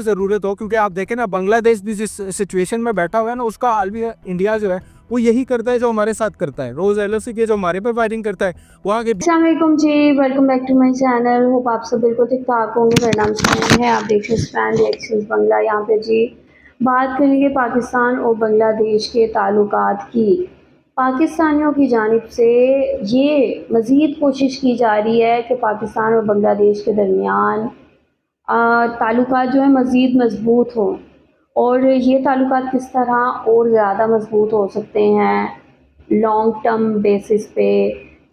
ज़रूरत हो, क्योंकि आप देखें ना बांग्लादेश भी जिस सिचुएशन में बैठा हुआ है ना, उसका हाल भी इंडिया जो है वो यही करता है जो हमारे साथ करता है। रोज़ एलओसी के जो हमारे पे फायरिंग करता है, वहाँ के अस्सलामुअलैकुम जी, welcome back to my channel. Hope आप सब बिल्कुल ठीक ठाक होंगे। मेरा नाम सुमन है, आप देख रहे हैं स्पैन इलेक्शंस बंगला। यहाँ पे जी बात करेंगे पाकिस्तान और बांग्लादेश के ताल्लुकात की। पाकिस्तानियों की जानिब से ये मज़ीद कोशिश की जा रही है कि पाकिस्तान और बांग्लादेश के दरमियान ताल्लुकात जो है मज़ीद मज़बूत हों, और ये ताल्लुकात किस तरह और ज़्यादा मज़बूत हो सकते हैं लॉन्ग टर्म बेसिस पे,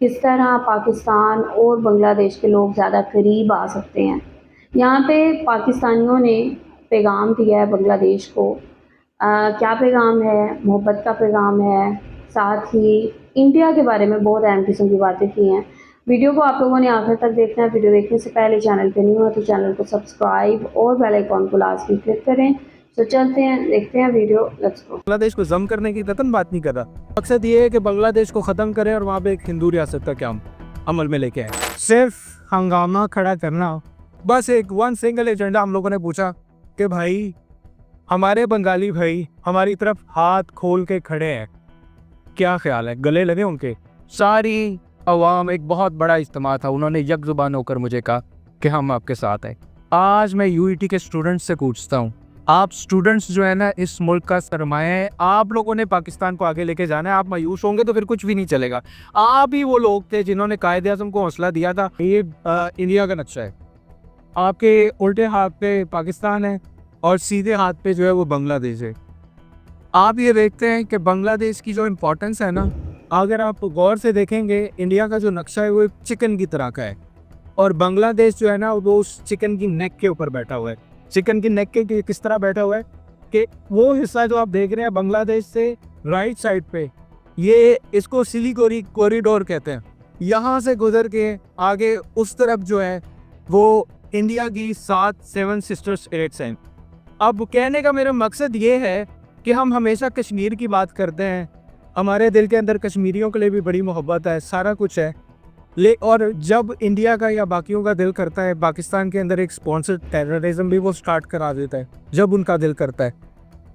किस तरह पाकिस्तान और बांग्लादेश के लोग ज़्यादा करीब आ सकते हैं। यहाँ पे पाकिस्तानियों ने पैगाम दिया है बांग्लादेश को। क्या पैगाम है? मोहब्बत का पैगाम है। साथ ही इंडिया के बारे में बहुत अहम किस्म की बातें की हैं। वीडियो को आप लोगों ने आखिर तक देखना है। वीडियो देखने से पहले चैनल पे न्यू हो तो चैनल को सब्सक्राइब और बेल आइकॉन को लाजमी क्लिक करें। तो चलते हैं, देखते हैं वीडियो, लेट्स गो। बांग्लादेश को जम करने की कतन बात नहीं कर रहा। मकसद ये है कि बांग्लादेश को ख़त्म करें और वहाँ पे एक हिंदू रियासत का क्या अमल में लेके आए। सिर्फ हंगामा खड़ा करना, बस एक वन सिंगल एजेंडा। हम लोगों ने पूछा कि भाई हमारे बंगाली भाई हमारी तरफ हाथ खोल के खड़े हैं, क्या ख्याल है, गले लगे उनके? सारी अवाम, एक बहुत बड़ा इज्तिमा था, उन्होंने यकजुबान होकर मुझे कहा कि हम आपके साथ हैं। आज मैं यूईटी के स्टूडेंट्स से पूछता हूँ, आप स्टूडेंट्स जो है ना इस मुल्क का सरमाया है, आप लोगों ने पाकिस्तान को आगे लेके जाना है। आप मायूस होंगे तो फिर कुछ भी नहीं चलेगा। आप ही वो लोग थे जिन्होंने कायदे आज़म को हौसला दिया था। ये इंडिया का नक्शा है, आपके उल्टे हाथ पे पाकिस्तान है और सीधे हाथ पे जो है वो बांग्लादेश है। आप ये देखते हैं कि बांग्लादेश की जो इम्पोर्टेंस है ना, अगर आप गौर से देखेंगे, इंडिया का जो नक्शा है वो एक चिकन की तरह का है, और बांग्लादेश जो है ना वो उस चिकन की नेक के ऊपर बैठा हुआ है। चिकन की नेक के किस तरह बैठा हुआ है कि वो हिस्सा जो आप देख रहे हैं बांग्लादेश से राइट साइड पे, ये इसको सिलीगुड़ी कॉरिडोर कहते हैं। यहाँ से गुजर के आगे उस तरफ जो है वो इंडिया की 7 सिस्टर स्टेट्स हैं। अब कहने का मेरा मकसद ये है कि हम हमेशा कश्मीर की बात करते हैं, हमारे दिल के अंदर कश्मीरियों के लिए भी बड़ी मोहब्बत है, सारा कुछ है। और जब इंडिया का या बाकियों का दिल करता है, पाकिस्तान के अंदर एक स्पॉन्सर्ड टेररिज्म भी वो स्टार्ट करा देता है जब उनका दिल करता है।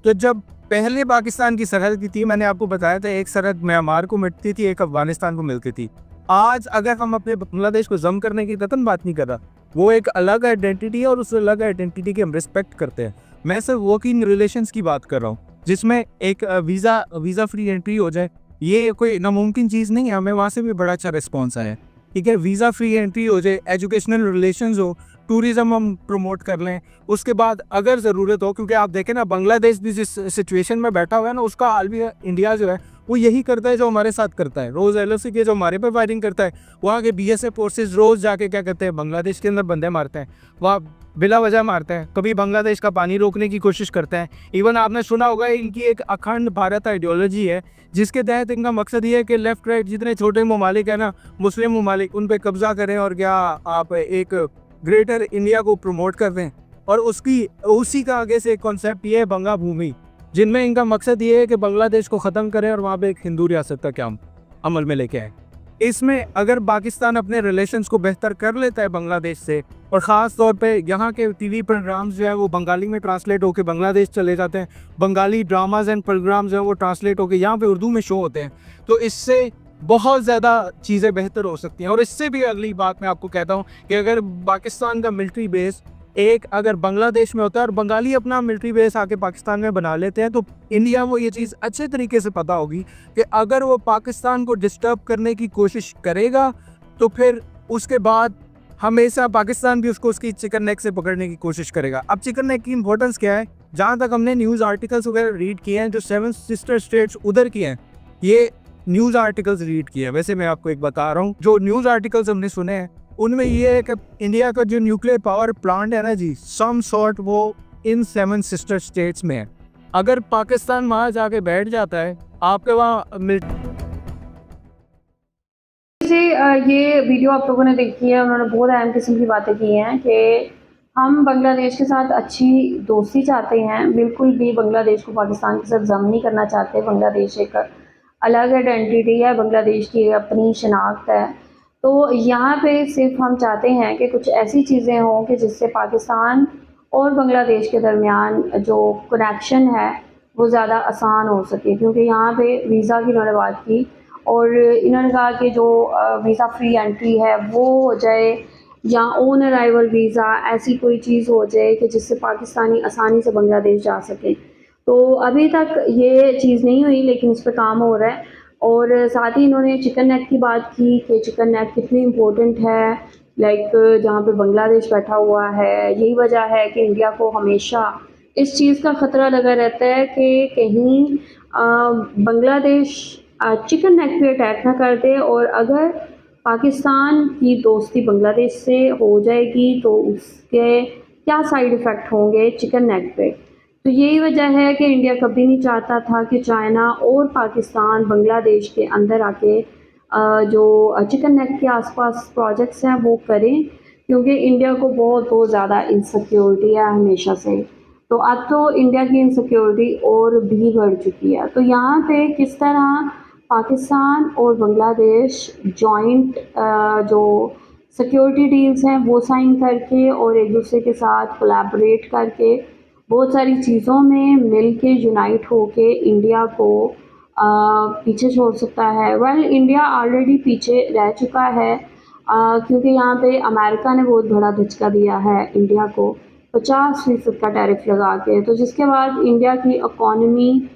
तो जब पहले पाकिस्तान की सरहद की थी, मैंने आपको बताया था, एक सरहद म्यांमार को मिलती थी, एक अफगानिस्तान को मिलती थी। आज अगर हम अपने बांग्लादेश को जम करने की कतन बात नहीं कर रहा, वो एक अलग आइडेंटिटी है और उस अलग आइडेंटिटी की हम रिस्पेक्ट करते हैं। मैं सिर्फ वर्किंग रिलेशंस की बात कर रहा हूँ, जिसमें एक वीज़ा फ्री एंट्री हो जाए। ये कोई नामुमकिन चीज़ नहीं है, हमें वहाँ से भी बड़ा अच्छा रिस्पॉन्स आया है। ठीक है, वीज़ा फ्री एंट्री हो जाए, एजुकेशनल रिलेशंस हो, टूरिज़्म हम प्रमोट कर लें। उसके बाद अगर ज़रूरत हो, क्योंकि आप देखें ना बांग्लादेश भी जिस सिचुएशन में बैठा हुआ है ना, उसका हाल भी इंडिया जो है वो यही करता है जो हमारे साथ करता है। रोज़ एलओसी के जो हमारे पे फायरिंग करता है, वहाँ के बीएसएफ फोर्सेस रोज़ जाके क्या करते हैं, बांग्लादेश के अंदर बंदे मारते हैं, वहाँ बिला वजह मारते हैं, कभी बांग्लादेश का पानी रोकने की कोशिश करते हैं। इवन आपने सुना होगा इनकी एक अखंड भारत आइडियोलॉजी है, जिसके तहत इनका मकसद ये है कि लेफ्ट राइट जितने छोटे ममालिक है ना, मुस्लिम ममालिक, उन पर कब्जा करें और क्या आप एक ग्रेटर इंडिया को प्रमोट कर दें। और उसी का आगे से एक कॉन्सेप्ट ये है बंगा भूमि, जिनमें इनका मकसद ये है कि बांग्लादेश को ख़त्म करें और वहाँ पे एक हिंदू रियासत का क्या अमल में लेके आए। इसमें अगर पाकिस्तान अपने रिलेशंस को बेहतर कर लेता है बांग्लादेश से, और ख़ास तौर पे यहाँ के टीवी प्रोग्राम्स जो है वो बंगाली में ट्रांसलेट होकर बांग्लादेश चले जाते हैं, बंगाली ड्रामाज एंड प्रोग्राम्स जो है वो ट्रांसलेट होकर यहाँ पे उर्दू में शो होते हैं, तो इससे बहुत ज़्यादा चीज़ें बेहतर हो सकती हैं। और इससे भी अगली बात मैं आपको कहता हूँ कि अगर पाकिस्तान का मिलिट्री बेस एक अगर बांग्लादेश में होता है और बंगाली अपना मिलिट्री बेस आके पाकिस्तान में बना लेते हैं, तो इंडिया को ये चीज़ अच्छे तरीके से पता होगी कि अगर वो पाकिस्तान को डिस्टर्ब करने की कोशिश करेगा तो फिर उसके बाद हमेशा पाकिस्तान भी उसको उसकी चिकन नेक से पकड़ने की कोशिश करेगा। अब चिकन नेक की इंपॉर्टेंस क्या है, जहाँ तक हमने न्यूज़ आर्टिकल्स वगैरह रीड किए हैं, जो 7 सिस्टर स्टेट्स उधर की हैं, ये न्यूज़ आर्टिकल्स रीड किए हैं। वैसे मैं आपको एक बता रहा हूँ, जो न्यूज़ आर्टिकल्स हमने सुने हैं उनमें ये है कि इंडिया का जो न्यूक्लियर पावर प्लांट है ना जी, सम सॉर्ट वो इन 7 सिस्टर स्टेट्स में है। अगर पाकिस्तान वहाँ जाके बैठ जाता है, आपके वहाँ ये वीडियो आप लोगों ने देखी है, उन्होंने बहुत अहम किस्म की बातें की हैं कि हम बांग्लादेश के साथ अच्छी दोस्ती चाहते हैं, बिल्कुल भी बांग्लादेश को पाकिस्तान के साथ जम नहीं करना चाहते। बांग्लादेश एक अलग आइडेंटिटी है, बांग्लादेश की अपनी शनाख्त है। तो यहाँ पे सिर्फ हम चाहते हैं कि कुछ ऐसी चीज़ें हों कि जिससे पाकिस्तान और बांग्लादेश के दरमियान जो कनेक्शन है वो ज़्यादा आसान हो सके, क्योंकि यहाँ पे वीज़ा की इन्होंने बात की और इन्होंने कहा कि जो वीज़ा फ्री एंट्री है वो हो जाए या ऑन अराइवल वीज़ा ऐसी कोई चीज़ हो जाए कि जिससे पाकिस्तानी आसानी से बांग्लादेश जा सकें। तो अभी तक ये चीज़ नहीं हुई, लेकिन इस पे काम हो रहा है। और साथ ही इन्होंने चिकन नेक की बात की कि चिकन नेक कितनी इम्पोर्टेंट है, लाइक जहाँ पे बांग्लादेश बैठा हुआ है। यही वजह है कि इंडिया को हमेशा इस चीज़ का ख़तरा लगा रहता है कि कहीं बांग्लादेश चिकन नेक पे अटैक ना कर दे, और अगर पाकिस्तान की दोस्ती बांग्लादेश से हो जाएगी तो उसके क्या साइड इफ़ेक्ट होंगे चिकन नेक पे। तो यही वजह है कि इंडिया कभी नहीं चाहता था कि चाइना और पाकिस्तान बांग्लादेश के अंदर आके जो चिकन नेक के आसपास प्रोजेक्ट्स हैं वो करें, क्योंकि इंडिया को बहुत बहुत ज़्यादा इनसिक्योरिटी है हमेशा से। तो अब तो इंडिया की इनसिक्योरिटी और भी बढ़ चुकी है। तो यहाँ पे किस तरह पाकिस्तान और बांग्लादेश जॉइंट जो सिक्योरिटी डील्स हैं वो साइन करके और एक दूसरे के साथ कोलैबोरेट करके बहुत सारी चीज़ों में मिल के यूनाइट होके इंडिया को पीछे छोड़ सकता है। वेल, इंडिया ऑलरेडी पीछे रह चुका है, क्योंकि यहाँ पे अमेरिका ने बहुत बड़ा धचका दिया है इंडिया को 50% का टैरिफ लगा के, तो जिसके बाद इंडिया की इकॉनमी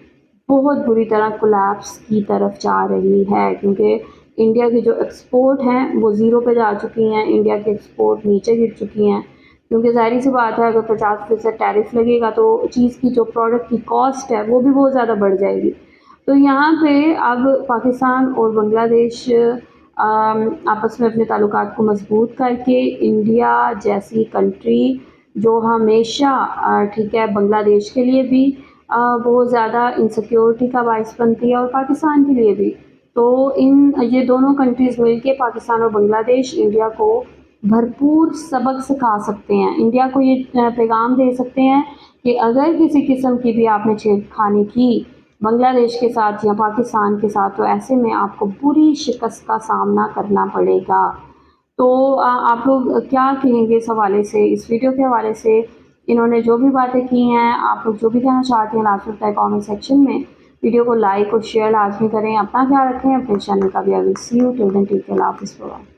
बहुत बुरी तरह कोलैप्स की तरफ जा रही है, क्योंकि इंडिया की जो एक्सपोर्ट हैं वो ज़ीरो पे जा चुकी हैं। इंडिया की एक्सपोर्ट नीचे गिर चुकी हैं, क्योंकि ज़ाहिर सी बात है अगर 50% टैरिफ लगेगा तो चीज़ की जो प्रोडक्ट की कॉस्ट है वो भी बहुत ज़्यादा बढ़ जाएगी। तो यहाँ पे अब पाकिस्तान और बांग्लादेश आपस में अपने ताल्लुकात को मजबूत करके इंडिया जैसी कंट्री जो हमेशा ठीक है बांग्लादेश के लिए भी बहुत ज़्यादा इनसिक्योरिटी का बायस बनती है और पाकिस्तान के लिए भी। तो ये दोनों कंट्रीज़ मिलके पाकिस्तान और बांग्लादेश इंडिया को भरपूर सबक सिखा सकते हैं। इंडिया को ये पैगाम दे सकते हैं कि अगर किसी किस्म की भी आपने छेड़खानी की बांग्लादेश के साथ या पाकिस्तान के साथ, तो ऐसे में आपको बुरी शिकस्त का सामना करना पड़ेगा। तो आप लोग क्या कहेंगे इस हवाले से, इस वीडियो के हवाले से? इन्होंने जो भी बातें की हैं, आप लोग जो भी कहना चाहते हैं लास्ट में बताएं कमेंट सेक्शन में। वीडियो को लाइक और शेयर लाजमी करें। अपना ख्याल रखें, अपने चैनल का भी। I will see you till then, take care, अल्लाह हाफ़िज़।